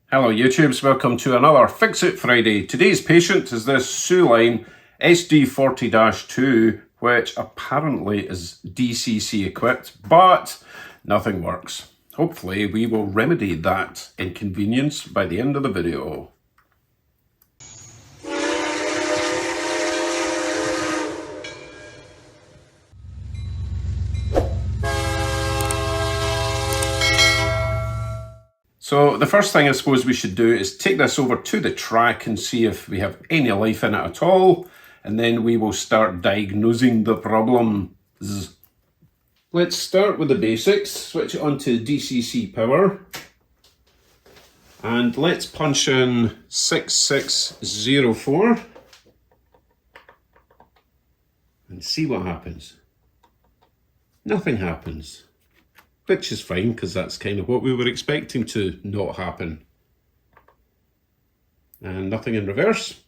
Hello YouTubes, welcome to another Fix It Friday. Today's patient is this Sueline SD40-2, which apparently is DCC equipped, but nothing works. Hopefully we will remedy that inconvenience by the end of the video. So the first thing I suppose we should do is take this over to the track and see if we have any life in it at all, and then we will start diagnosing the problems. Let's start with the basics. Switch it on to DCC power, and let's punch in 6604 and see what happens. Nothing happens. Which is fine, because that's kind of what we were expecting to not happen. And nothing in reverse.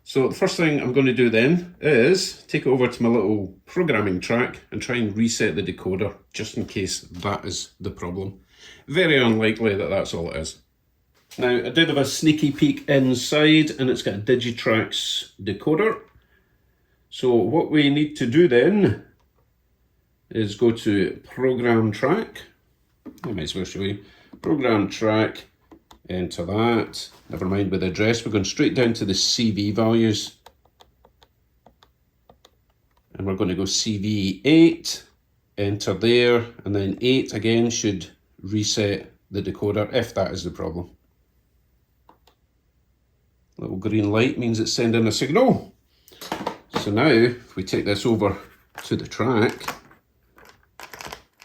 So the first thing I'm going to do then is take it over to my little programming track and try and reset the decoder, just in case that is the problem. Very unlikely that that's all it is. Now, I did have a sneaky peek inside, and it's got a Digitrax decoder. So what we need to do then is go to program track. I might as well show you. Program track, enter that. Never mind with the address, we're going straight down to the CV values. And we're going to go CV8, enter there, and then 8 again should reset the decoder if that is the problem. Little green light means it's sending a signal. So now, if we take this over to the track,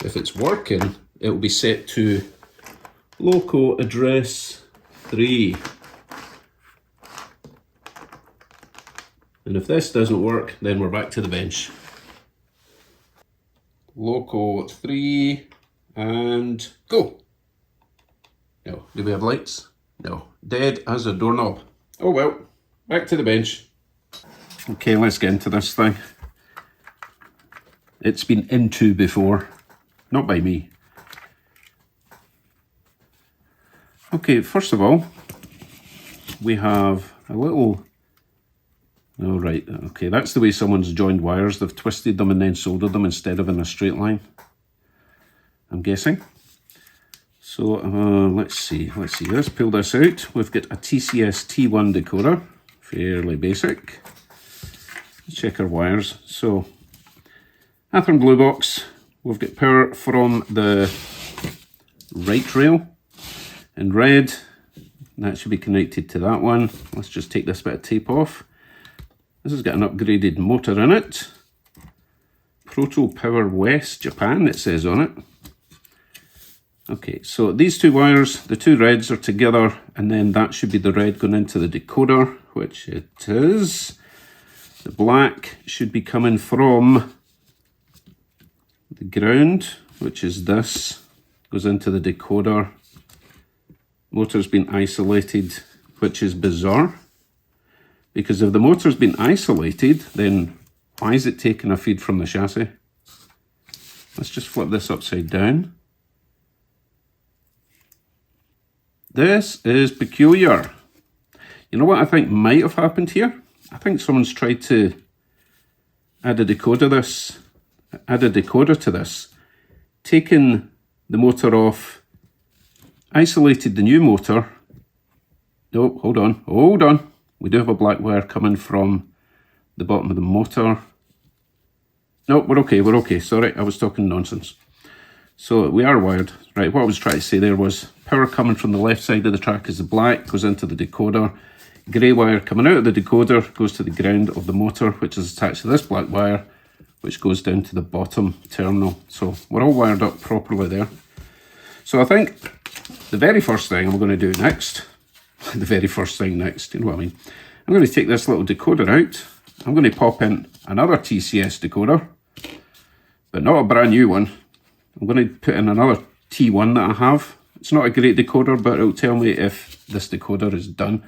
if it's working, it will be set to local address 3. And if this doesn't work, then we're back to the bench. Local 3 and go. No, do we have lights? No, dead as a doorknob. Oh well, back to the bench. Okay, let's get into this thing. It's been into before. Not by me. Okay, first of all, we have a little... Oh, right, okay, that's the way someone's joined wires. They've twisted them and then soldered them instead of in a straight line, I'm guessing. So, let's see, let's pull this out. We've got a TCS T1 decoder, fairly basic. Let's check our wires. So, Athearn blue box. We've got power from the right rail in red. That should be connected to that one. Let's just take this bit of tape off. This has got an upgraded motor in it. Proto Power West Japan, it says on it. Okay, so these two wires, the two reds are together, and then that should be the red going into the decoder, which it is. The black should be coming from the ground, which is this, goes into the decoder. Motor's been isolated, which is bizarre, because if the motor's been isolated, then why is it taking a feed from the chassis? Let's just flip this upside down. This is peculiar. You know what I think might have happened here? I think someone's tried to add a decoder to this, taken the motor off, isolated the new motor. No, hold on. We do have a black wire coming from the bottom of the motor. No, we're okay. Sorry, I was talking nonsense. So we are wired. Right, what I was trying to say there was power coming from the left side of the track is the black, goes into the decoder. Grey wire coming out of the decoder goes to the ground of the motor, which is attached to this black wire, which goes down to the bottom terminal. So we're all wired up properly there. So I think the very first thing I'm going to do next, you know what I mean? I'm going to take this little decoder out. I'm going to pop in another TCS decoder, but not a brand new one. I'm going to put in another T1 that I have. It's not a great decoder, but it'll tell me if this decoder is done.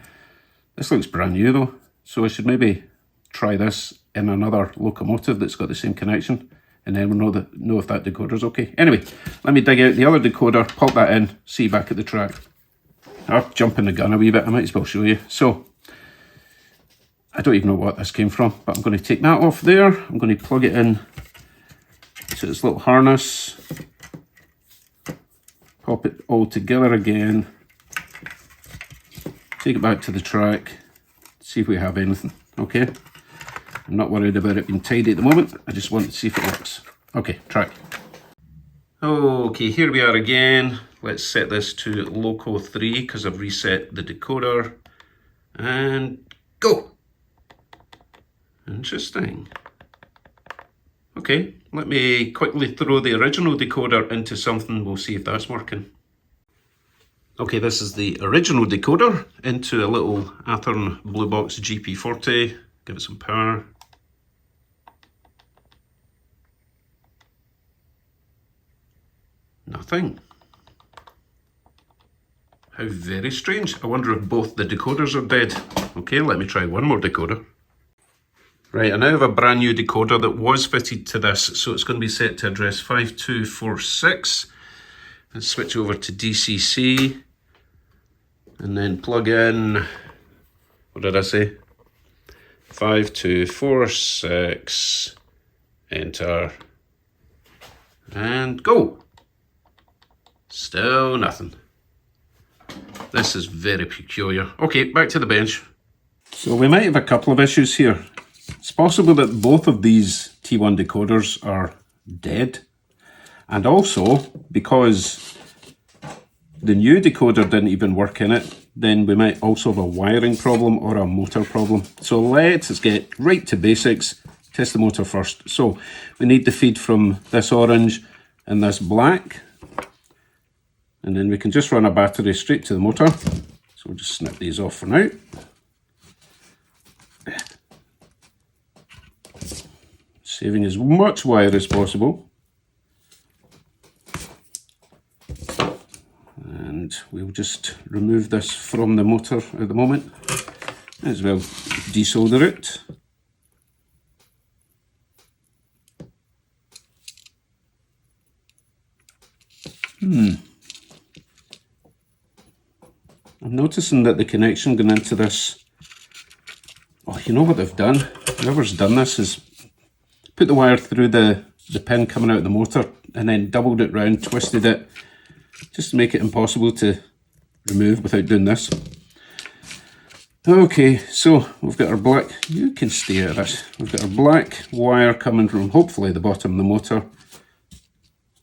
This looks brand new though, so I should maybe try this in another locomotive that's got the same connection, and then we'll know if that decoder's okay. Anyway, let me dig out the other decoder, pop that in, see you back at the track. I'm jumping the gun a wee bit, I might as well show you. So, I don't even know what this came from, but I'm going to take that off there. I'm going to plug it in to its little harness. Pop it all together again. Take it back to the track. See if we have anything, okay? I'm not worried about it being tidy at the moment. I just want to see if it works. Okay, track. Okay, here we are again. Let's set this to loco 3 because I've reset the decoder. And go! Interesting. Okay, let me quickly throw the original decoder into something. We'll see if that's working. Okay, this is the original decoder into a little Athearn Blue Box GP40. Give it some power. Nothing. How very strange. I wonder if both the decoders are dead. Okay, let me try one more decoder. Right, I now have a brand new decoder that was fitted to this, so it's going to be set to address 5246. Let's switch over to DCC and then plug in, what did I say? 5246, enter, and go. Still nothing. This is very peculiar. Okay, back to the bench. So we might have a couple of issues here. It's possible that both of these T1 decoders are dead. And also, because the new decoder didn't even work in it, then we might also have a wiring problem or a motor problem. So let's get right to basics. Test the motor first. So we need the feed from this orange and this black. And then we can just run a battery straight to the motor. So we'll just snip these off for now. Saving as much wire as possible. And we'll just remove this from the motor at the moment. As well desolder it. I'm noticing that the connection going into this, oh, you know what they've done? Whoever's done this is put the wire through the pin coming out of the motor and then doubled it round, twisted it, just to make it impossible to remove without doing this. Okay, so we've got our black, you can stay out of this. We've got our black wire coming from hopefully the bottom of the motor,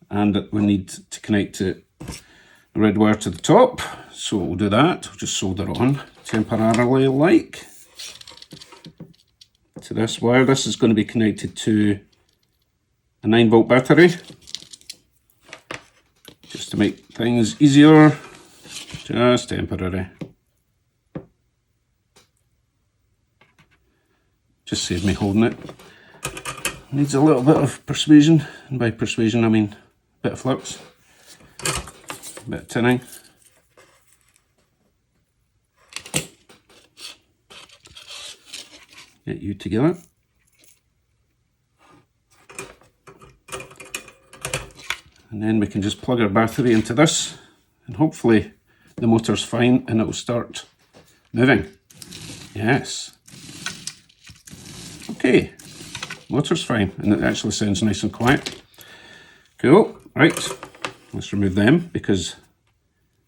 and we need to connect the red wire to the top. So we'll do that, we'll just solder it on temporarily like to this wire. This is going to be connected to a 9-volt battery, just to make things easier, just temporary. Just save me holding it. Needs a little bit of persuasion, and by persuasion I mean a bit of flux, a bit of tinning. Get you together. And then we can just plug our battery into this, and hopefully the motor's fine and it'll start moving. Yes. Okay, motor's fine and it actually sounds nice and quiet. Cool, right, let's remove them because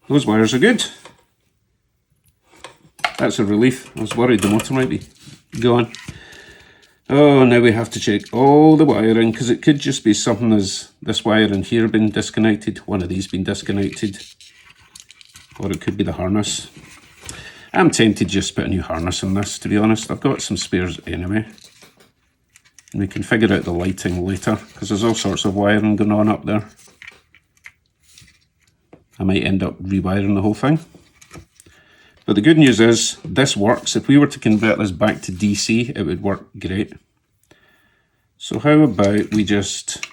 those wires are good. That's a relief. I was worried the motor might be gone. Oh, now we have to check all the wiring because it could just be something as this wire in here been disconnected, one of these been disconnected, or it could be the harness. I'm tempted to just put a new harness on this, to be honest. I've got some spares anyway. And we can figure out the lighting later because there's all sorts of wiring going on up there. I might end up rewiring the whole thing. But the good news is, this works. If we were to convert this back to DC, it would work great. So how about we just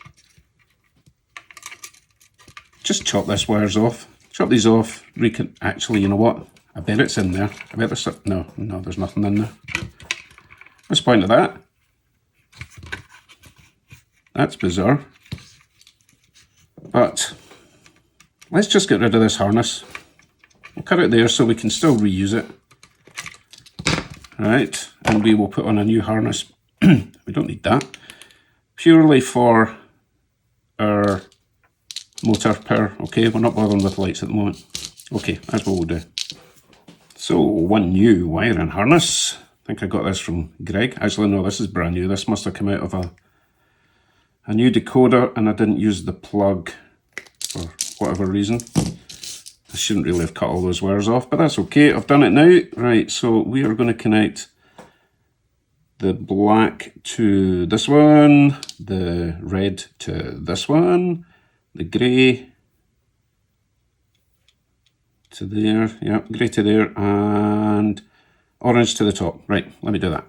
chop this wires off. Chop these off. Actually, you know what? I bet it's in there. I bet there's... No, there's nothing in there. What's the point of that? That's bizarre. But let's just get rid of this harness. We'll cut it there so we can still reuse it. Right, and we will put on a new harness. We don't need that. Purely for our motor power. Okay, we're not bothering with lights at the moment. Okay, that's what we'll do. So, one new wiring harness. I think I got this from Greg. Actually, no, this is brand new. This must have come out of a new decoder, and I didn't use the plug for whatever reason. I shouldn't really have cut all those wires off, but that's okay. I've done it now. Right, so we are going to connect the black to this one, the red to this one, the grey to there, yeah, grey to there, and orange to the top. Right, let me do that.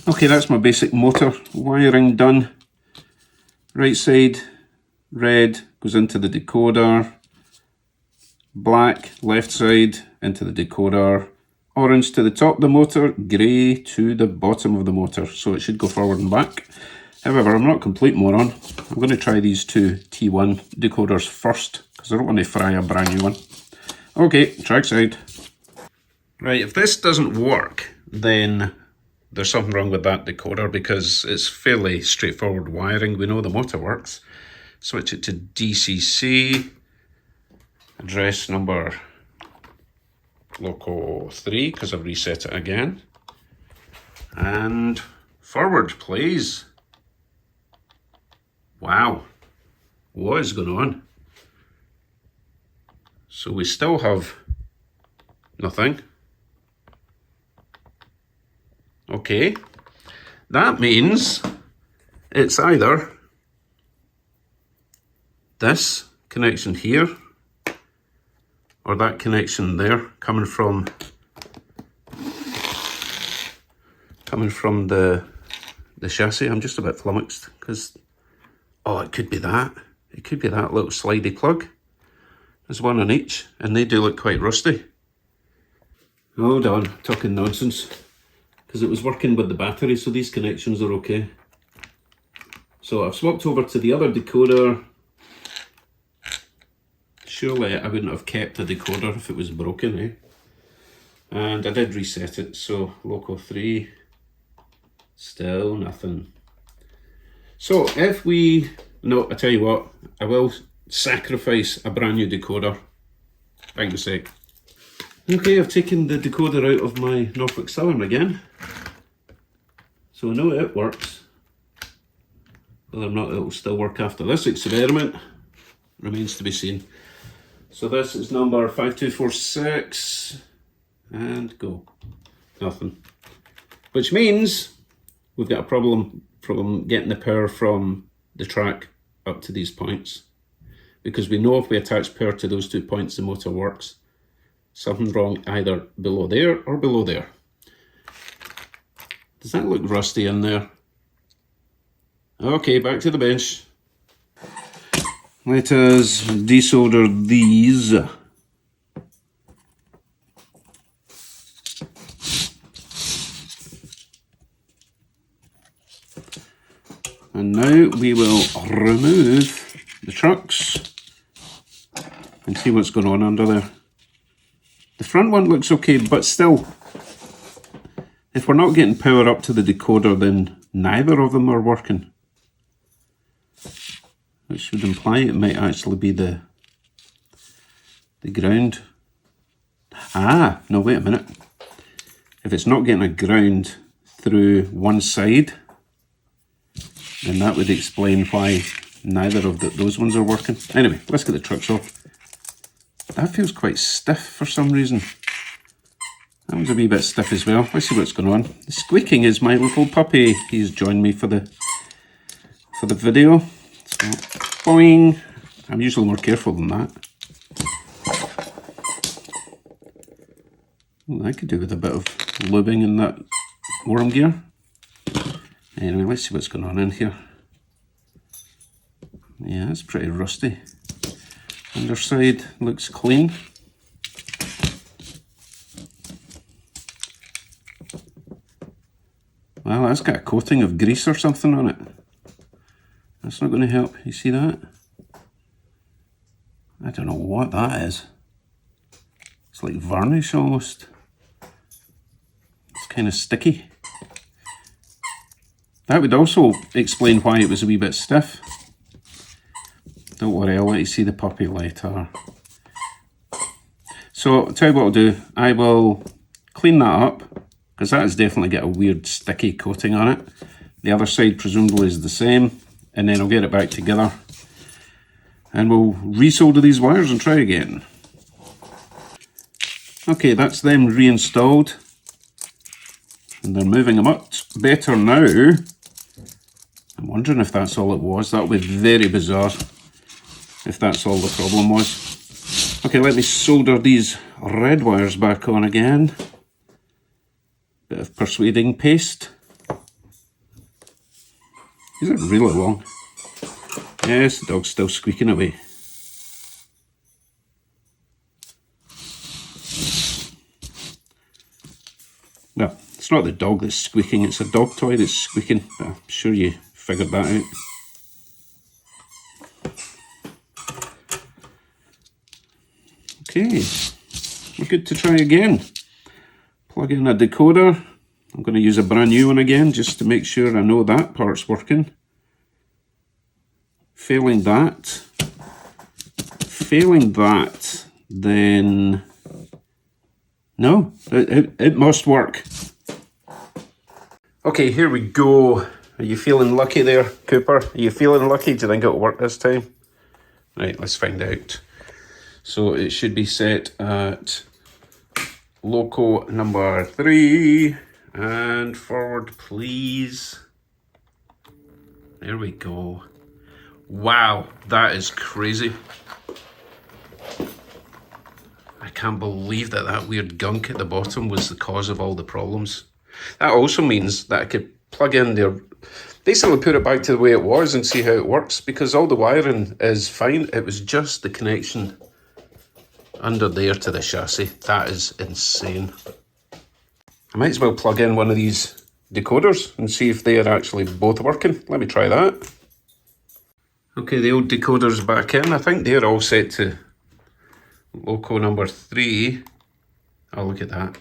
Okay, that's my basic motor wiring done. Right side, red goes into the decoder. Black, left side, into the decoder. Orange to the top of the motor, grey to the bottom of the motor. So it should go forward and back. However, I'm not a complete moron. I'm going to try these two T1 decoders first, because I don't want to fry a brand new one. Okay, track side. Right, if this doesn't work, then there's something wrong with that decoder, because it's fairly straightforward wiring. We know the motor works. Switch it to DCC. Address number local 3, because I've reset it again. And forward, please. Wow, what is going on? So we still have nothing. Okay, that means it's either this connection here or that connection there, coming from the chassis. I'm just a bit flummoxed because, oh, it could be that. It could be that little slidey plug. There's one on each, and they do look quite rusty. Hold on, talking nonsense. Because it was working with the battery, so these connections are okay. So I've swapped over to the other decoder. Surely I wouldn't have kept the decoder if it was broken, eh? And I did reset it, so local 3, still nothing. So if we, no, I tell you what, I will sacrifice a brand new decoder. Back in a sec. Okay, I've taken the decoder out of my Norfolk Southern again. So I know it works. Whether or not it will still work after this experiment remains to be seen. So this is number 5246 and go. Nothing. Which means we've got a problem from getting the power from the track up to these points. Because we know if we attach power to those 2 points, the motor works. Something wrong either below there or below there. Does that look rusty in there? Okay, back to the bench. Let us desolder these. And now we will remove the trucks and see what's going on under there. The front one looks okay, but still, if we're not getting power up to the decoder, then neither of them are working. Which should imply it might actually be the the ground. Ah, no, wait a minute. If it's not getting a ground through one side, then that would explain why neither of those ones are working. Anyway, let's get the truck saw. That feels quite stiff for some reason. That one's a wee bit stiff as well. Let's see what's going on. The squeaking is my little puppy. He's joined me for the video. So, boing. I'm usually more careful than that. Well, I could do with a bit of lubing in that worm gear. Anyway, let's see what's going on in here. Yeah, it's pretty rusty. Underside looks clean. Well, that's got a coating of grease or something on it. That's not going to help. You see that? I don't know what that is. It's like varnish almost. It's kind of sticky. That would also explain why it was a wee bit stiff. Don't worry, I'll let you see the puppy later. So, I'll tell you what I'll do. I will clean that up, because that has definitely got a weird sticky coating on it. The other side presumably is the same, and then I'll get it back together. And we'll resolder these wires and try again. Okay, that's them reinstalled. And they're moving a much better now. I'm wondering if that's all it was. That would be very bizarre if that's all the problem was. Okay, let me solder these red wires back on again. Bit of persuading paste. These are really long. Yes, the dog's still squeaking away. Well, it's not the dog that's squeaking, it's a dog toy that's squeaking. I'm sure you figured that out. Okay, we're good to try again. Plug in a decoder. I'm going to use a brand new one again just to make sure I know that part's working. Failing that, then no, it must work. Okay, here we go. Are you feeling lucky there, Cooper? Are you feeling lucky? Do you think it'll work this time? Right, let's find out. So it should be set at loco number 3 and forward, please. There we go. Wow, that is crazy. I can't believe that weird gunk at the bottom was the cause of all the problems. That also means that I could plug in there, basically put it back to the way it was and see how it works, because all the wiring is fine. It was just the connection under there to the chassis. That is insane. I might as well plug in one of these decoders and see if they are actually both working. Let me try that. Okay, the old decoder's back in. I think they're all set to loco number 3. Oh, look at that.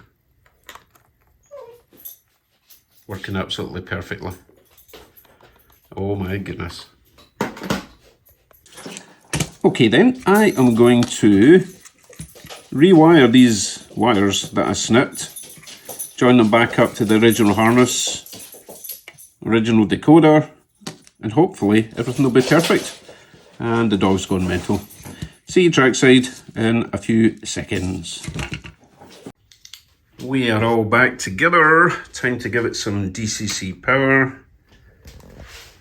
Working absolutely perfectly. Oh my goodness. Okay then, I am going to rewire these wires that I snipped, join them back up to the original harness, original decoder, and hopefully everything will be perfect. And the dog's gone mental. See you trackside in a few seconds. We are all back together. Time to give it some DCC power.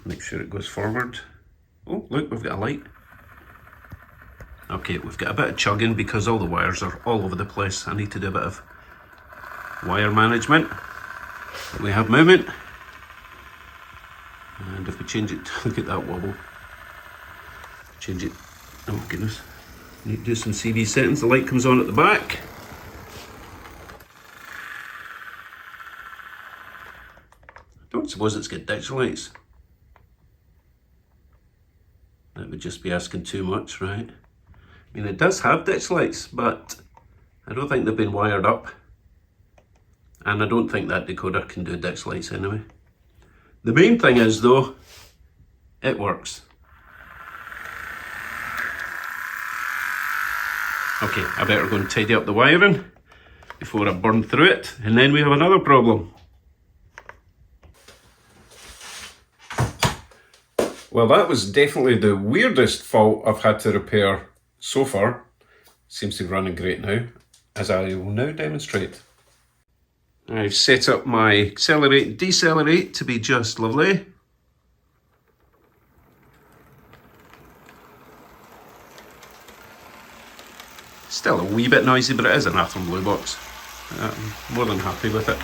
Make sure it goes forward. Oh, look, we've got a light. Okay, we've got a bit of chugging because all the wires are all over the place. I need to do a bit of wire management. We have movement. And if we change it, look at that wobble. Change it, oh goodness. Need to do some CV settings. The light comes on at the back. I don't suppose it's got ditch lights. That would just be asking too much, right? I mean, it does have ditch lights, but I don't think they've been wired up. And I don't think that decoder can do ditch lights anyway. The main thing is though, it works. Okay, I better go and tidy up the wiring before I burn through it, and then we have another problem. Well, that was definitely the weirdest fault I've had to repair so far. Seems to be running great now, as I will now demonstrate. I've set up my accelerate and decelerate to be just lovely. Still a wee bit noisy, but it is an Athearn Blue Box. I'm more than happy with it.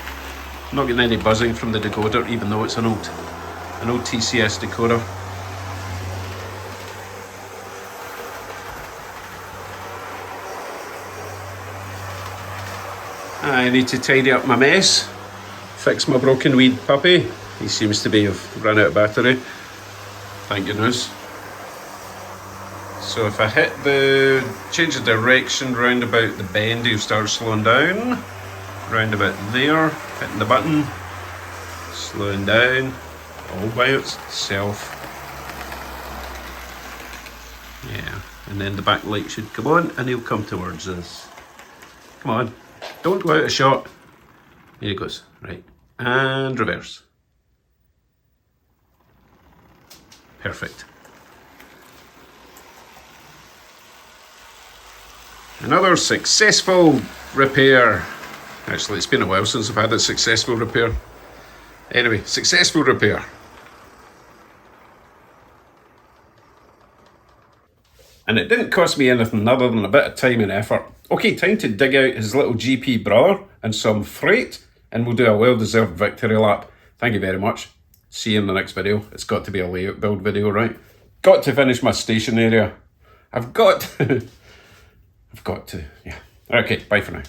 I'm not getting any buzzing from the decoder, even though it's an old TCS decoder. I need to tidy up my mess, fix my broken weed puppy. He seems to have run out of battery, thank goodness. So if I change the direction round about the bend, he'll start slowing down. Round about there, hitting the button, slowing down, all by itself. Yeah, and then the back light should come on and he'll come towards us. Come on. Don't go out of shot. Here he goes. Right. And reverse. Perfect. Another successful repair. Actually, it's been a while since I've had a successful repair. Anyway, successful repair. And it didn't cost me anything other than a bit of time and effort. Okay, time to dig out his little GP brother and some freight, and we'll do a well-deserved victory lap. Thank you very much. See you in the next video. It's got to be a layout build video, right? Got to finish my station area. I've got to, yeah. Okay, bye for now.